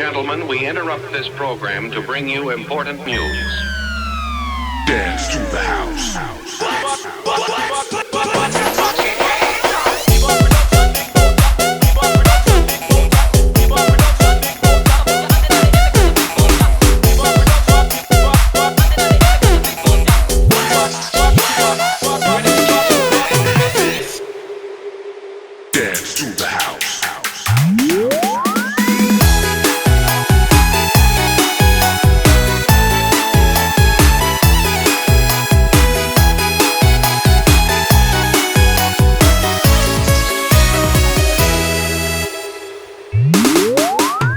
gentlemen, we interrupt this program to bring you important news. Dance to the house. Dance to the house.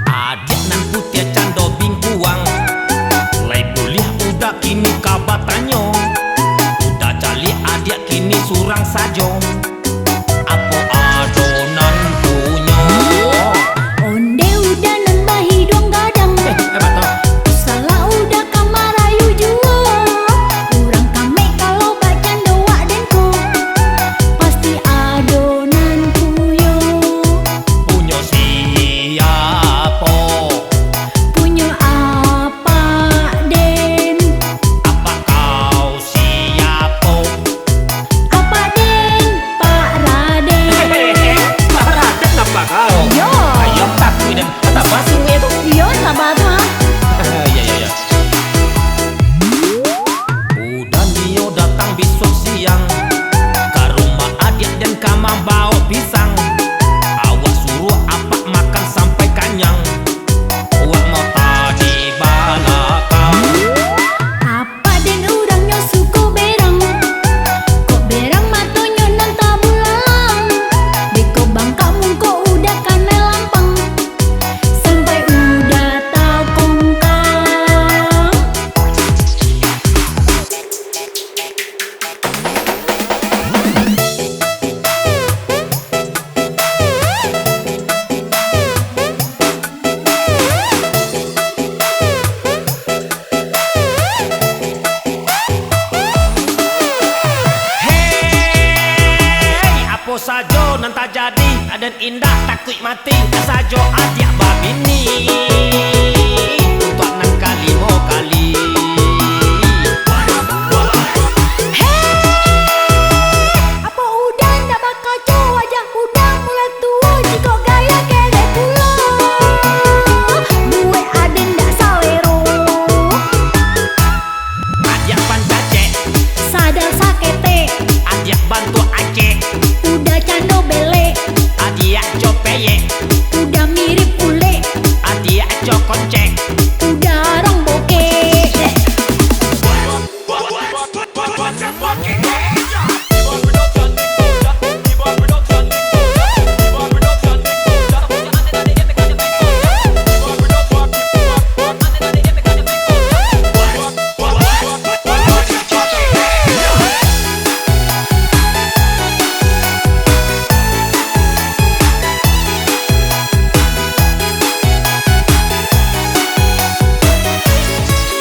Adik nan putih cando bingkuang, lai kuliah udah kini kabatanyo, udah cali adik kini surang sajo. Apo adonan punyo Onde udah nambah hidung gadang, salah udah kamarayu jua. Urang kame kalau bacan doa denko, pasti adonan puyo. punyo siapo, Punya apa den? apa kau siapo? Apa den Pak Raden? Pak Raden apa kau? Yo. Ayo takui dan kata basungnya itu. Yo sahabat mah. Ya. Udah Nio datang besok siang ke rumah adik dan kama bawa pisang. Awak suruh apa makan sampai kenyang. Awak mau tadi balakang. Apa den urangnya suku berang? Kok berang matonyo nang tabulalang? Beko bangka mungko udah kanel lampang, sampai udah tau kongkang. Hei, apa sajo nan tak jadi dan indah takut mati sajo adik babini. Untuk nan kali mau kali. Apa udah ndak bakal cowok wajah udah mulai tua, jika gaya kere pula. Gue aden ndak salero, Adik pancace, sadar sakete, adik bantu aceh, udah cando bele, adik copeye, udah mirip ule, adik cokoncek. udah orang bokeh.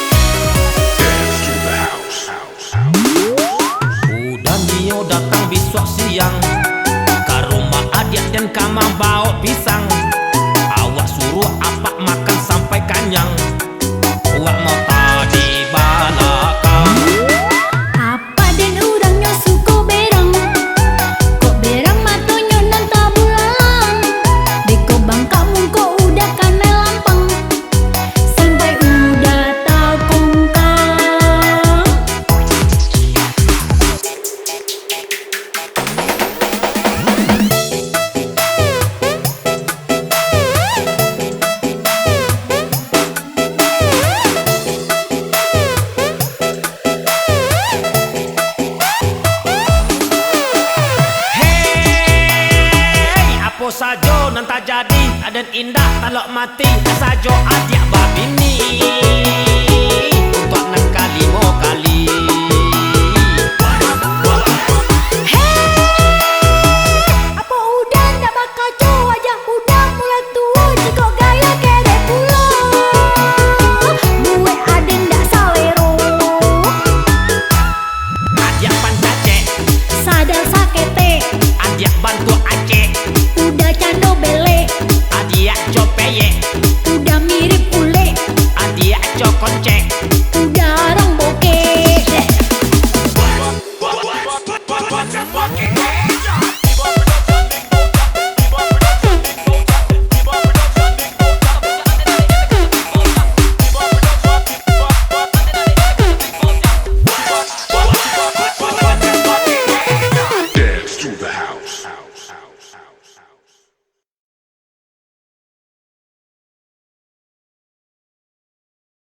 Dance to the house. Udah Nio datang besok siang ke rumah adik dan kama bawa pisang. Awak suruh apa makan sampai kenyang. Awak mau tadi balakang. Apa den urangnya suku berang? Kok berang matonyo nang tabulalang? Beko bangka mungko udah kanel lampang, sampai udah tau kongkang. Hei, apa sajo nan tak jadi dan indah talok mati sajo adik babini.